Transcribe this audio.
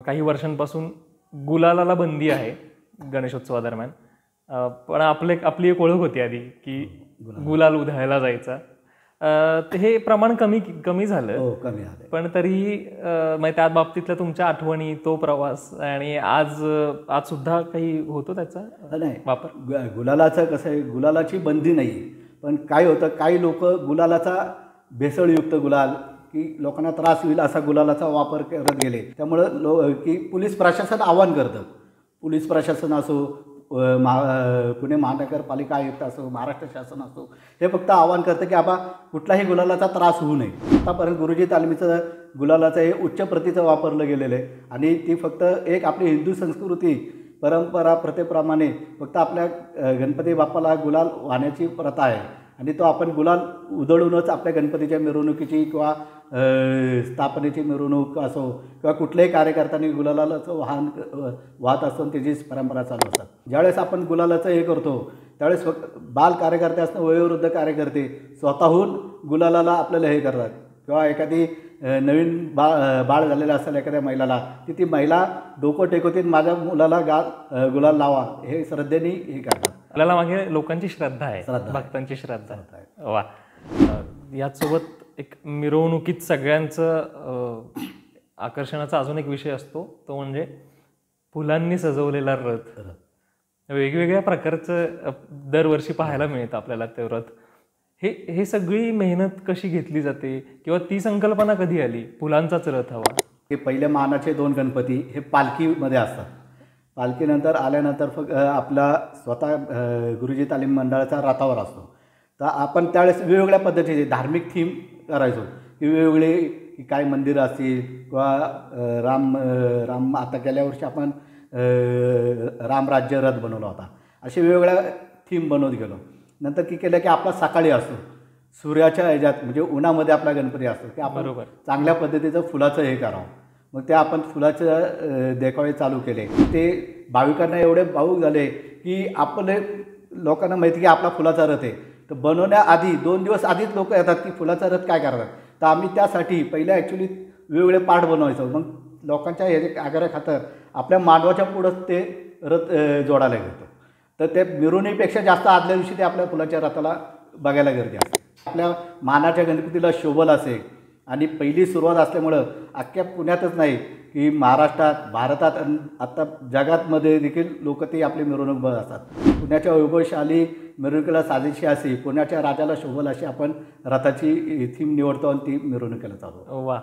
काही वर्षांपासून गुलालाला बंदी आहे गणेशोत्सवादरम्यान. पण आपली एक ओळख होती आधी की गुलाल उधळायला जायचा. हे प्रमाण कमी झालं. हो, कमी झालं. पण तरीही म्हणजे त्या बाबतीतल्या तुमच्या आठवणी, तो प्रवास आणि आज सुद्धा काही होतो त्याचा नाही वापर? गुलालाचं कसं आहे, गुलालाची बंदी नाही. पण काय होतं, काही लोक गुलालाचा भेसळयुक्त गुलाल की लोकांना त्रास होईल असा गुलालाचा वापर करत गेले. त्यामुळं की पोलीस प्रशासन आवाहन करतं. पोलीस प्रशासन असो, पुणे महानगरपालिका आयुक्त असो, महाराष्ट्र शासन असो, हे फक्त आवाहन करतं की आबा कुठलाही गुलालाचा त्रास होऊ नये. आतापर्यंत गुरुजी तालमीचं गुलालाचं हे उच्च प्रतीचं वापरलं गेलेलं आहे. आणि ती फक्त एक आपली हिंदू संस्कृती परंपरा प्रथेप्रमाणे फक्त आपल्या गणपती बाप्पाला गुलाल वाहण्याची प्रथा आहे. आणि तो आपण गुलाल उधळूनच आपल्या गणपतीच्या मिरवणुकीची किंवा स्थापनेची मिरवणूक असो किंवा कुठल्याही कार्यकर्त्यांनी गुलालाचं वाहत असतो, त्याची परंपरा चालू असतात. ज्यावेळेस आपण गुलालाचं हे करतो त्यावेळेस फक्त बाल कार्यकर्ते असणं, वयोवृद्ध कार्यकर्ते स्वतःहून गुलालाला आपल्याला हे करतात. किंवा एखादी नवीन बाळ झालेलं असेल एखाद्या महिलाला, ती महिला डोकं टेकवतील, माझ्या मुलाला गुलाल लावा, हे श्रद्धेने हे करतात. आपल्याला मागे लोकांची श्रद्धा आहे, भक्तांची श्रद्धा आहे. वा. याचसोबत एक मिरवणुकीत सगळ्यांचं आकर्षणाचा अजून एक विषय असतो, तो म्हणजे फुलांनी सजवलेला रथ. वेगवेगळ्या प्रकारचं दरवर्षी पाहायला मिळतं आपल्याला ते रथ. हे सगळी मेहनत कशी घेतली जाते किंवा ती संकल्पना कधी आली, फुलांचाच रथ हवा? हे पहिल्या मानाचे 2 गणपती हे पालखीमध्ये असतात. पालखीनंतर आल्यानंतर फक्त आपला स्वतः गुरुजी तालीम मंडळाचा रथावर असतो. तर आपण त्यावेळेस वेगवेगळ्या पद्धतीचे धार्मिक थीम करायचो की वेगवेगळे काय मंदिरं असतील किंवा राम आता गेल्या वर्षी आपण रामराज्य रथ बनवला होता. असे वेगवेगळ्या थीम बनवत गेलो. नंतर की केलं की आपला सकाळी असतो, सूर्याच्या ह्याच्यात म्हणजे उन्हामध्ये आपला गणपती असतो की आपण चांगल्या पद्धतीचं फुलाचं हे करावं. मग ते आपण फुलाचं देखावे चालू केले. ते भाविकांना एवढे भावूक झाले की आपले लोकांना माहिती की आपला फुलाचा रथ आहे. तर बनवण्याआधी 2 दिवस आधीच लोक येतात की फुलाचा रथ काय करतात. तर आम्ही त्यासाठी पहिल्या ॲक्च्युली वेगवेगळे पार्ट बनवायचो. मग लोकांच्या ह्याचे आग्रहाखातर आपल्या मांडवाच्या पुढंच ते रथ जोडायला घेतो. तर ते मिरवणुकीपेक्षा जास्त आदल्या दिवशी ते आपल्या फुलाच्या रथाला बघायला गर्दी असते. आपल्या मानाच्या गणपतीला शोभल असे आणि पहिली सुरुवात असल्यामुळं अख्ख्या पुण्यातच नाही की महाराष्ट्रात, भारतात आणि आत्ता जगातमध्ये देखील लोक ती आपली मिरवणूक बघत असतात. पुण्याच्या वैभवशाली मिरवणुकीला साजेशी अशी, पुण्याच्या राजाला शोभल अशी आपण रथाची थीम निवडतो आणि ती मिरवणुकीला चालू. वा.